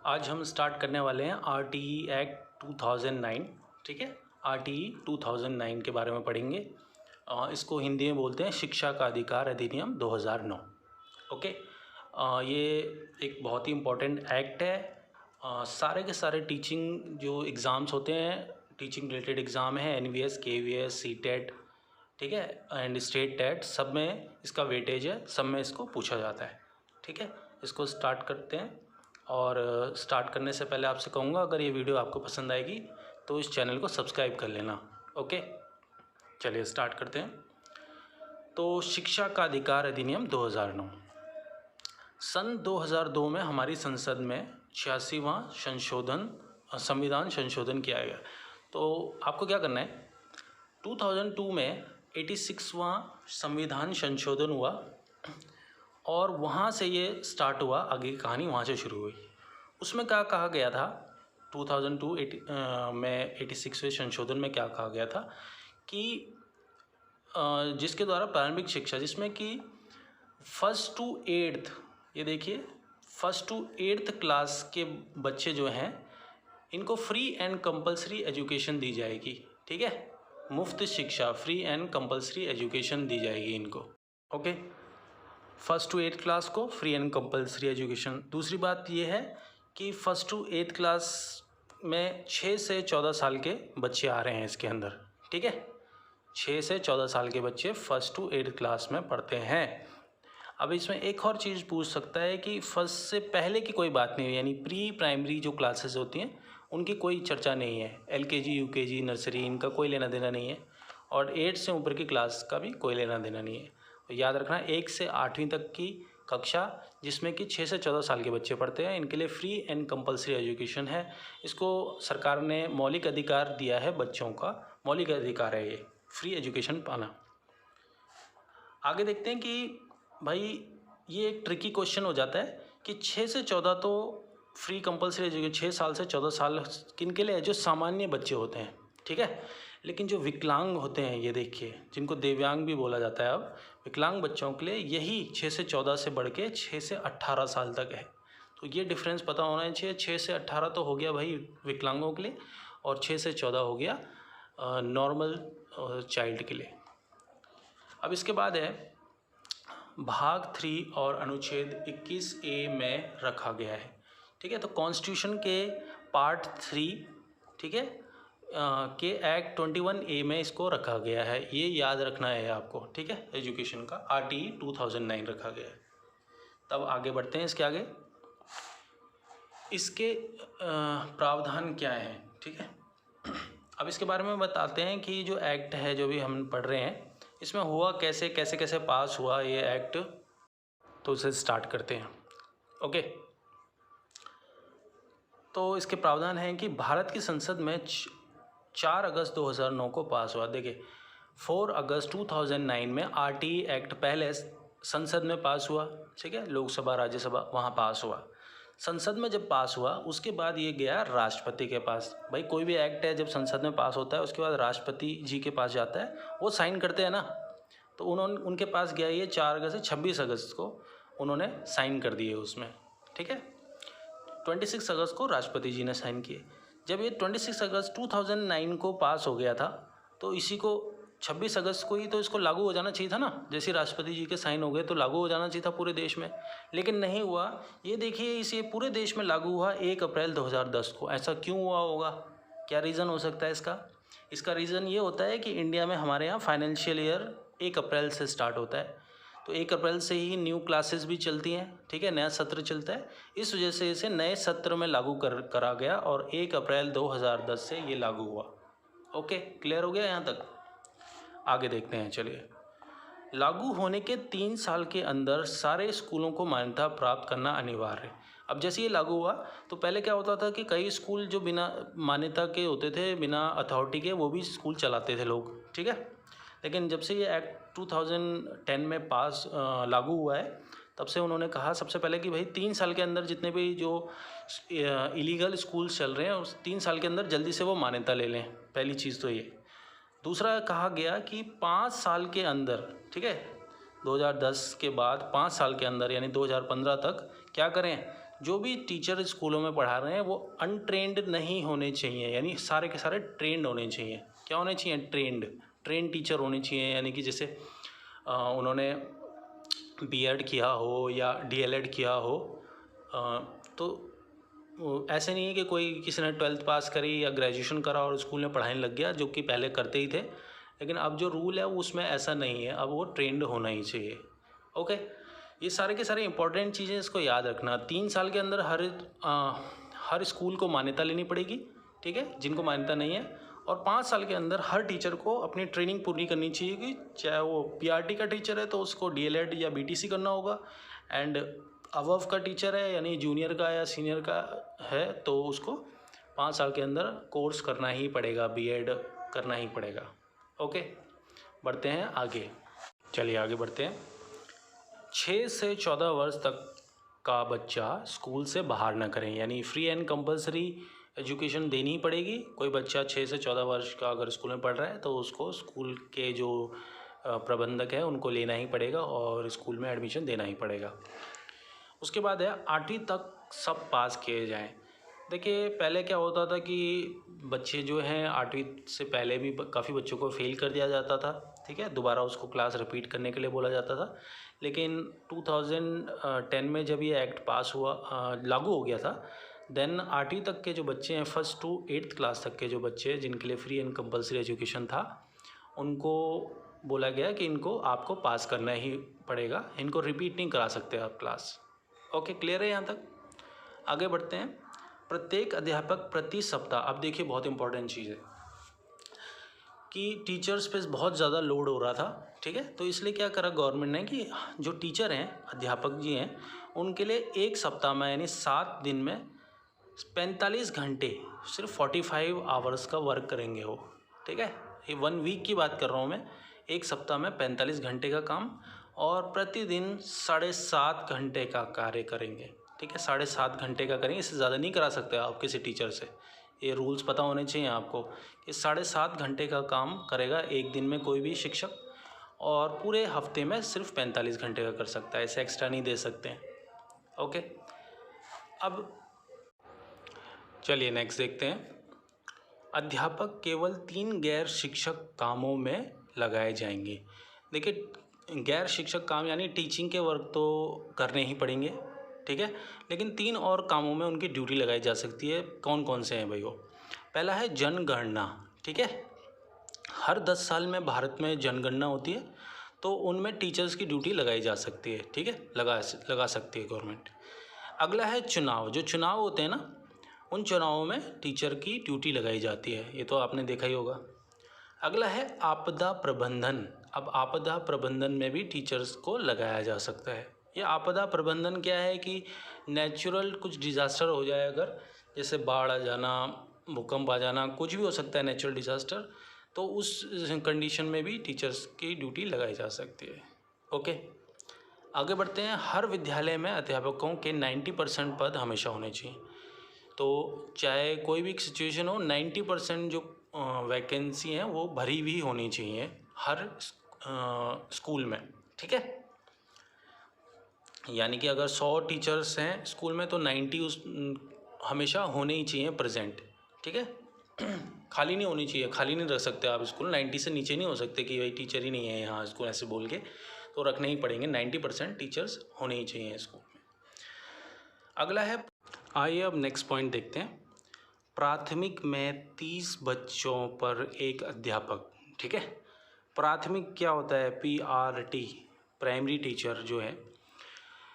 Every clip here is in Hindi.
आज हम स्टार्ट करने वाले हैं RTE एक्ट 2009। ठीक है, RTE 2009 के बारे में पढ़ेंगे। इसको हिंदी में बोलते हैं शिक्षा का अधिकार अधिनियम 2009। ओके, ये एक बहुत ही इम्पोर्टेंट एक्ट है। सारे के सारे टीचिंग जो एग्ज़ाम्स होते हैं, टीचिंग रिलेटेड एग्ज़ाम है, NVS, KVS, CTET, ठीक है, एंड स्टेट टेट, सब में इसका वेटेज है, सब में इसको पूछा जाता है। ठीक है, इसको स्टार्ट करते हैं। और स्टार्ट करने से पहले आपसे कहूँगा, अगर ये वीडियो आपको पसंद आएगी तो इस चैनल को सब्सक्राइब कर लेना। ओके, चलिए स्टार्ट करते हैं। तो शिक्षा का अधिकार अधिनियम 2009 सन 2002 में हमारी संसद में 86वां संविधान संशोधन किया गया। तो आपको क्या करना है, 2002 में 86वां संविधान संशोधन हुआ और वहाँ से ये स्टार्ट हुआ, आगे की कहानी वहाँ से शुरू हुई। उसमें क्या कहा गया था 2002 में 86वें संशोधन में क्या कहा गया था कि जिसके द्वारा प्रारंभिक शिक्षा, जिसमें कि फर्स्ट टू एट्थ, ये देखिए, फर्स्ट टू एट्थ क्लास के बच्चे जो हैं, इनको फ्री एंड कंपलसरी एजुकेशन दी जाएगी। ठीक है, मुफ्त शिक्षा, फ्री एंड कंपलसरी एजुकेशन दी जाएगी इनको। Okay, first to eighth class को फ्री एंड कंपलसरी एजुकेशन। दूसरी बात ये है कि फर्स्ट टू एट्थ क्लास में 6 से 14 साल के बच्चे आ रहे हैं इसके अंदर। ठीक है, 6 से 14 साल के बच्चे फर्स्ट टू एट्थ क्लास में पढ़ते हैं। अब इसमें एक और चीज़ पूछ सकता है कि फर्स्ट से पहले की कोई बात नहीं है, यानी प्री प्राइमरी जो क्लासेस होती हैं उनकी कोई चर्चा नहीं है। LKG, UKG, नर्सरी, इनका कोई लेना देना नहीं है, और 8 से ऊपर की क्लास का भी कोई लेना देना नहीं है। तो याद रखना, 1 से 8वीं तक की कक्षा जिसमें कि 6 से 14 साल के बच्चे पढ़ते हैं, इनके लिए फ्री एंड कंपलसरी एजुकेशन है। इसको सरकार ने मौलिक अधिकार दिया है, बच्चों का मौलिक अधिकार है ये फ्री एजुकेशन पाना। आगे देखते हैं कि भाई ये एक ट्रिकी क्वेश्चन हो जाता है कि 6 से 14 तो फ्री कंपलसरी एजुकेशन 6 साल से 14 साल किन के लिए है, जो सामान्य बच्चे होते हैं। ठीक है, लेकिन जो विकलांग होते हैं, ये देखिए, जिनको दिव्यांग भी बोला जाता है, अब विकलांग बच्चों के लिए यही 6 से 14 से बढ़ के 6 से 18 साल तक है। तो ये डिफरेंस पता होना चाहिए। 6 से 18 तो हो गया भाई विकलांगों के लिए, और 6 से 14 हो गया नॉर्मल चाइल्ड के लिए। अब इसके बाद है भाग 3 और अनुच्छेद 21A में रखा गया है। ठीक है, तो कॉन्स्टिट्यूशन के पार्ट 3, ठीक है, के एक्ट 21A में इसको रखा गया है। ये याद रखना है आपको। ठीक है, एजुकेशन का RTE 2009 रखा गया है। तब आगे बढ़ते हैं, इसके आगे इसके प्रावधान क्या हैं। ठीक है, अब इसके बारे में बताते हैं कि जो एक्ट है, जो भी हम पढ़ रहे हैं, इसमें हुआ कैसे कैसे कैसे पास हुआ ये एक्ट। तो उसे स्टार्ट करते हैं। ओके, तो इसके प्रावधान हैं कि भारत की संसद में 4 अगस्त 2009 को पास हुआ। देखिए, 4 अगस्त 2009 में RTE एक्ट पहले संसद में पास हुआ। ठीक है, लोकसभा राज्यसभा वहाँ पास हुआ। संसद में जब पास हुआ उसके बाद ये गया राष्ट्रपति के पास। भाई कोई भी एक्ट है जब संसद में पास होता है उसके बाद राष्ट्रपति जी के पास जाता है, वो साइन करते हैं ना। तो उनके पास गया ये 4 अगस्त से 26 अगस्त को उन्होंने साइन कर दिए उसमें। ठीक है, 26 अगस्त को राष्ट्रपति जी ने साइन किए। जब ये 26 अगस्त 2009 को पास हो गया था, तो इसी को 26 अगस्त को ही तो इसको लागू हो जाना चाहिए था ना। जैसे राष्ट्रपति जी के साइन हो गए तो लागू हो जाना चाहिए था पूरे देश में, लेकिन नहीं हुआ। ये देखिए, इसे पूरे देश में लागू हुआ 1 अप्रैल 2010 को। ऐसा क्यों हुआ होगा, क्या रीज़न हो सकता है इसका? इसका रीज़न ये होता है कि इंडिया में हमारे यहाँ फाइनेंशियल ईयर 1 अप्रैल से स्टार्ट होता है, तो 1 अप्रैल से ही न्यू क्लासेस भी चलती हैं। ठीक है, नया सत्र चलता है, इस वजह से इसे नए सत्र में लागू करा गया और 1 अप्रैल 2010 से ये लागू हुआ। ओके, क्लियर हो गया यहाँ तक? आगे देखते हैं, चलिए। लागू होने के 3 साल के अंदर सारे स्कूलों को मान्यता प्राप्त करना अनिवार्य है। अब जैसे ये लागू हुआ तो पहले क्या होता था कि कई स्कूल जो बिना मान्यता के होते थे, बिना अथॉरिटी के, वो भी स्कूल चलाते थे लोग। ठीक है, लेकिन जब से ये एक्ट 2010 में पास लागू हुआ है, तब से उन्होंने कहा सबसे पहले कि भाई 3 साल के अंदर जितने भी जो इलीगल स्कूल्स चल रहे हैं उस 3 साल के अंदर जल्दी से वो मान्यता ले लें। पहली चीज़ तो ये। दूसरा कहा गया कि 5 साल के अंदर, ठीक है, 2010 के बाद 5 साल के अंदर यानी 2015 तक क्या करें, जो भी टीचर स्कूलों में पढ़ा रहे हैं वो अनट्रेंड नहीं होने चाहिए, यानी सारे के सारे ट्रेंड होने चाहिए। क्या होने चाहिए? ट्रेंड टीचर होने चाहिए, यानी कि जैसे उन्होंने बीएड किया हो या डीएलएड किया हो। तो ऐसे नहीं है कि कोई किसी ने 12th पास करी या ग्रेजुएशन करा और स्कूल में पढ़ाने लग गया, जो कि पहले करते ही थे, लेकिन अब जो रूल है उसमें ऐसा नहीं है, अब वो ट्रेंड होना ही चाहिए। ओके, ये सारे के सारे इंपॉर्टेंट चीज़ें इसको याद रखना। 3 साल के अंदर हर स्कूल को मान्यता लेनी पड़ेगी, ठीक है, जिनको मान्यता नहीं है, और 5 साल के अंदर हर टीचर को अपनी ट्रेनिंग पूरी करनी चाहिए कि चाहे वो पीआरटी का टीचर है तो उसको डीएलएड या बीटीसी करना होगा, एंड अबव का टीचर है यानी जूनियर का या सीनियर का है तो उसको 5 साल के अंदर कोर्स करना ही पड़ेगा, बीएड करना ही पड़ेगा। ओके, बढ़ते हैं आगे। चलिए आगे बढ़ते हैं। 6 से 14 वर्ष तक का बच्चा स्कूल से बाहर ना करें, यानी फ्री एंड कंपलसरी एजुकेशन देनी ही पड़ेगी। कोई बच्चा 6 से 14 वर्ष का अगर स्कूल में पढ़ रहा है तो उसको स्कूल के जो प्रबंधक है उनको लेना ही पड़ेगा और स्कूल में एडमिशन देना ही पड़ेगा। उसके बाद है 8वीं तक सब पास किए जाएं। देखिए पहले क्या होता था कि बच्चे जो हैं 8वीं से पहले भी काफ़ी बच्चों को फेल कर दिया जाता था, ठीक है, दोबारा उसको क्लास रिपीट करने के लिए बोला जाता था। लेकिन 2010 में जब ये एक्ट पास हुआ, लागू हो गया था, देन 8वीं तक के जो बच्चे हैं, 1st to 8th क्लास तक के जो बच्चे जिनके लिए फ्री एंड कंपलसरी एजुकेशन था, उनको बोला गया कि इनको आपको पास करना ही पड़ेगा, इनको रिपीट नहीं करा सकते आप क्लास। ओके, क्लियर है यहाँ तक? आगे बढ़ते हैं। प्रत्येक अध्यापक प्रति सप्ताह, अब देखिए बहुत इंपॉर्टेंट चीज़ है कि टीचर्स पे बहुत ज़्यादा लोड हो रहा था, ठीक है, तो इसलिए क्या करा गवर्नमेंट ने कि जो टीचर हैं, अध्यापक जी हैं, उनके लिए एक सप्ताह में यानी 7 दिन में 45 घंटे, सिर्फ 45 आवर्स का वर्क करेंगे वो, ठीक है, ये 1 वीक की बात कर रहा हूँ मैं। एक सप्ताह में 45 घंटे का काम और प्रतिदिन 7.5 घंटे का कार्य करेंगे, ठीक है, 7.5 घंटे का करेंगे, इससे ज़्यादा नहीं करा सकते आप किसी टीचर से। ये रूल्स पता होने चाहिए आपको कि 7.5 घंटे का काम करेगा एक दिन में कोई भी शिक्षक, और पूरे हफ्ते में सिर्फ 45 घंटे का कर सकता है, ऐसे एक्स्ट्रा नहीं दे सकते हैं। ओके, अब चलिए नेक्स्ट देखते हैं। अध्यापक केवल 3 गैर शिक्षक कामों में लगाए जाएंगे। देखिए गैर शिक्षक काम यानी टीचिंग के वर्क तो करने ही पड़ेंगे, ठीक है, लेकिन 3 और कामों में उनकी ड्यूटी लगाई जा सकती है। कौन कौन से हैं भाई? वो पहला है जनगणना, ठीक है, हर 10 साल में भारत में जनगणना होती है, तो उनमें टीचर्स की ड्यूटी लगाई जा सकती है, ठीक है, लगा सकती है गवर्नमेंट। अगला है चुनाव, जो चुनाव होते हैं ना, उन चुनावों में टीचर की ड्यूटी लगाई जाती है, ये तो आपने देखा ही होगा। अगला है आपदा प्रबंधन। अब आपदा प्रबंधन में भी टीचर्स को लगाया जा सकता है। ये आपदा प्रबंधन क्या है कि नेचुरल कुछ डिज़ास्टर हो जाए, अगर जैसे बाढ़ आ जाना, भूकंप आ जाना, कुछ भी हो सकता है नेचुरल डिज़ास्टर, तो उस कंडीशन में भी टीचर्स की ड्यूटी लगाई जा सकती है। ओके, आगे बढ़ते हैं। हर विद्यालय में अध्यापकों के 90% पद हमेशा होने चाहिए, तो चाहे कोई भी सिचुएशन हो, 90% जो वैकेंसी हैं वो भरी भी होनी चाहिए हर स्कूल में, ठीक है, यानी कि अगर 100 टीचर्स हैं स्कूल में तो 90 हमेशा होने ही चाहिए प्रेजेंट, ठीक है, खाली नहीं होनी चाहिए, खाली नहीं रख सकते आप स्कूल, 90 से नीचे नहीं हो सकते कि भाई टीचर ही नहीं है यहाँ स्कूल, ऐसे बोल के तो रखने ही पड़ेंगे। 90% टीचर्स होने ही चाहिए स्कूल में। अगला है, आइए अब नेक्स्ट पॉइंट देखते हैं। प्राथमिक में 30 बच्चों पर एक अध्यापक, ठीक है, प्राथमिक क्या होता है? PRT, प्राइमरी टीचर जो है,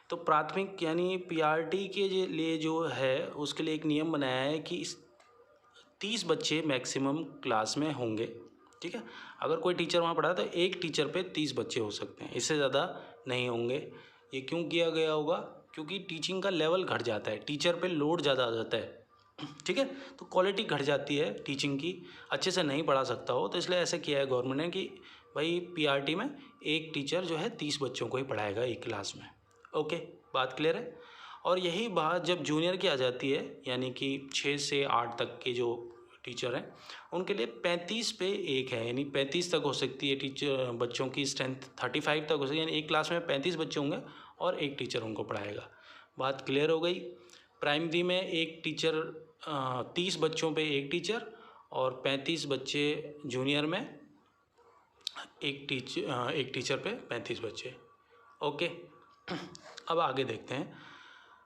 तो प्राथमिक यानी PRT के लिए जो है उसके लिए एक नियम बनाया है कि 30 बच्चे मैक्सिमम क्लास में होंगे, ठीक है, अगर कोई टीचर वहाँ पढ़ा तो एक टीचर पे 30 बच्चे हो सकते हैं, इससे ज़्यादा नहीं होंगे। ये क्यों किया गया होगा? क्योंकि टीचिंग का लेवल घट जाता है, टीचर पे लोड ज़्यादा आ जाता है, ठीक है, तो क्वालिटी घट जाती है टीचिंग की, अच्छे से नहीं पढ़ा सकता हो, तो इसलिए ऐसे किया है गवर्नमेंट ने कि भाई PRT में एक टीचर जो है 30 बच्चों को ही पढ़ाएगा एक क्लास में। ओके, बात क्लियर है? और यही बात जब जूनियर की आ जाती है, यानी कि 6 से 8 तक के जो टीचर हैं उनके लिए 35 पे 1 है, यानी 35 तक हो सकती है टीचर, बच्चों की स्ट्रेंथ 35 तक हो सकती है, यानी एक क्लास में 35 बच्चे होंगे और एक टीचर उनको पढ़ाएगा। बात क्लियर हो गई? प्राइमरी में एक टीचर 30 बच्चों पे एक टीचर और 35 बच्चे जूनियर में एक टीचर पे 35 बच्चे। ओके, अब आगे देखते हैं।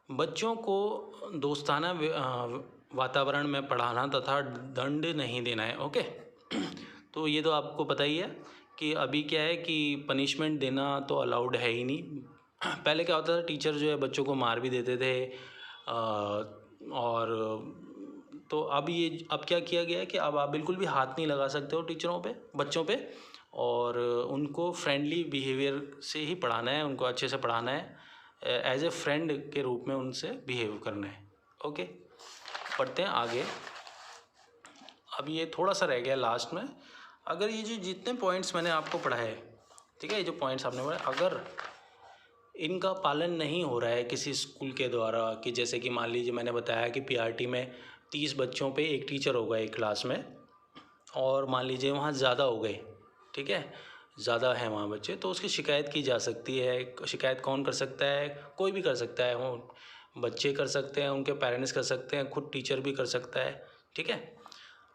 बच्चों को दोस्ताना वातावरण में पढ़ाना तथा दंड नहीं देना है। ओके, तो ये तो आपको पता ही है कि अभी क्या है कि पनिशमेंट देना तो अलाउड है ही नहीं। पहले क्या होता था, टीचर जो है बच्चों को मार भी देते थे और तो अब क्या किया गया है कि अब आप बिल्कुल भी हाथ नहीं लगा सकते हो टीचरों पे, बच्चों पे, और उनको फ्रेंडली बिहेवियर से ही पढ़ाना है, उनको अच्छे से पढ़ाना है, एज ए फ्रेंड के रूप में उनसे बिहेव करना है। ओके, पढ़ते हैं आगे। अब ये थोड़ा सा रह गया लास्ट में। अगर ये जो जितने पॉइंट्स मैंने आपको पढ़ाए, ठीक है, ये जो पॉइंट्स आपने पढ़े, अगर इनका पालन नहीं हो रहा है किसी स्कूल के द्वारा, कि जैसे कि मान लीजिए मैंने बताया कि पीआरटी में 30 बच्चों पे एक टीचर होगा एक क्लास में, और मान लीजिए वहाँ ज़्यादा हो गए, ठीक है, ज़्यादा है वहाँ बच्चे, तो उसकी शिकायत की जा सकती है। शिकायत कौन कर सकता है? कोई भी कर सकता है, वो बच्चे कर सकते हैं, उनके पेरेंट्स कर सकते हैं, खुद टीचर भी कर सकता है, ठीक है।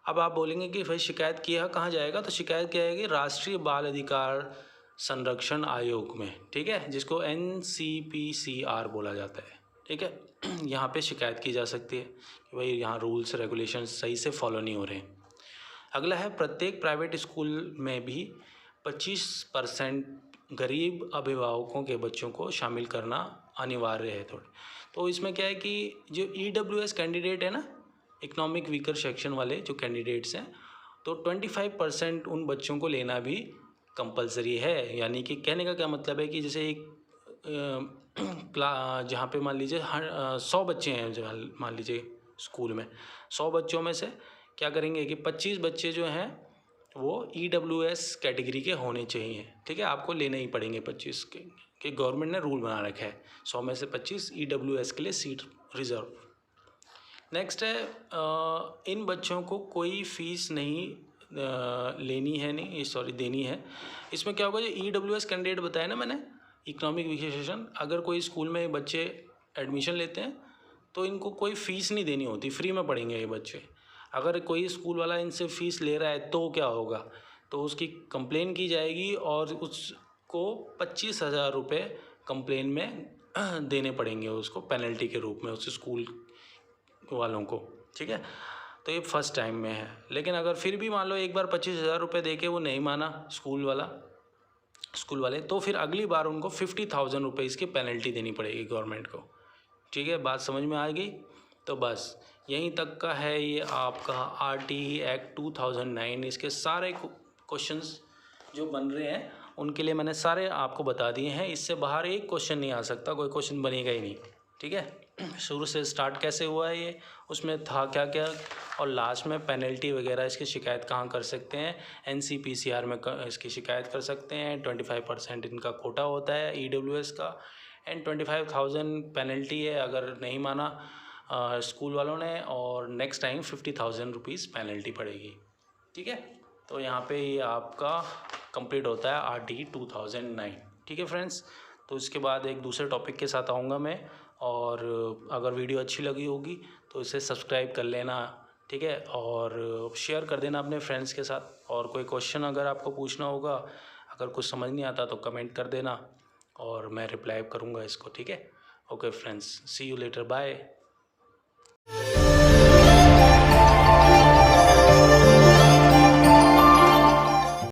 अब आप बोलेंगे कि भाई शिकायत किया कहाँ जाएगा, तो शिकायत क्या आएगी, राष्ट्रीय बाल अधिकार संरक्षण आयोग में, ठीक है, जिसको NCPCR बोला जाता है, ठीक है। यहाँ पे शिकायत की जा सकती है कि भाई यहाँ रूल्स रेगुलेशंस सही से फॉलो नहीं हो रहे हैं। अगला है, प्रत्येक प्राइवेट स्कूल में भी 25% गरीब अभिभावकों के बच्चों को शामिल करना अनिवार्य है। तो इसमें क्या है कि जो EWS कैंडिडेट है ना, इकोनॉमिक वीकर सेक्शन वाले जो कैंडिडेट्स हैं, तो 25% उन बच्चों को लेना भी कंपलसरी है। यानी कि कहने का क्या मतलब है कि जैसे एक जहाँ पे मान लीजिए 100 बच्चे हैं, जो मान लीजिए स्कूल में 100 बच्चों में से क्या करेंगे कि 25 बच्चे जो हैं वो EWS कैटेगरी के होने चाहिए, ठीक है, आपको लेने ही पड़ेंगे 25 के, कि गवर्नमेंट ने रूल बना रखा है 100 में से 25 EWS के लिए सीट रिजर्व। नेक्स्ट है, इन बच्चों को कोई फ़ीस नहीं देनी है। इसमें क्या होगा, जो EWS कैंडिडेट बताया ना मैंने, इकोनॉमिक विशेषण, अगर कोई स्कूल में बच्चे एडमिशन लेते हैं तो इनको कोई फ़ीस नहीं देनी होती, फ्री में पढ़ेंगे ये बच्चे। अगर कोई स्कूल वाला इनसे फ़ीस ले रहा है तो क्या होगा, तो उसकी कंप्लेन की जाएगी और उसको 25,000 रुपये कंप्लेन में देने पड़ेंगे उसको, पेनल्टी के रूप में, उस स्कूल वालों को, ठीक है। तो ये फर्स्ट टाइम में है। लेकिन अगर फिर भी मान लो एक बार 25,000 रुपये दे के वो नहीं माना स्कूल वाले, तो फिर अगली बार उनको 50,000 रुपीज़ की पेनल्टी देनी पड़ेगी गवर्नमेंट को, ठीक है। बात समझ में आ गई? तो बस यहीं तक का है ये आपका RTE एक्ट 2009। इसके सारे क्वेश्चंस जो बन रहे हैं उनके लिए मैंने सारे आपको बता दिए हैं। इससे बाहर एक क्वेश्चन नहीं आ सकता, कोई क्वेश्चन बनेगा ही नहीं, ठीक है। शुरू से स्टार्ट कैसे हुआ है ये, उसमें था क्या क्या, और लास्ट में पेनल्टी वगैरह, इसकी शिकायत कहाँ कर सकते हैं, NCPCR में इसकी शिकायत कर सकते हैं। 25% इनका कोटा होता है EWS का, एंड 25,000 पेनल्टी है अगर नहीं माना स्कूल वालों ने, और नेक्स्ट टाइम 50,000 रुपीज़ पेनल्टी पड़ेगी, ठीक है। तो यहाँ पे ये आपका कंप्लीट होता है RTE 2009, ठीक है फ्रेंड्स। तो इसके बाद एक दूसरे टॉपिक के साथ आऊँगा मैं, और अगर वीडियो अच्छी लगी होगी तो इसे सब्सक्राइब कर लेना, ठीक है, और शेयर कर देना अपने फ्रेंड्स के साथ। और कोई क्वेश्चन अगर आपको पूछना होगा, अगर कुछ समझ नहीं आता तो कमेंट कर देना और मैं रिप्लाई करूँगा इसको, ठीक है। Okay friends, see you later, bye.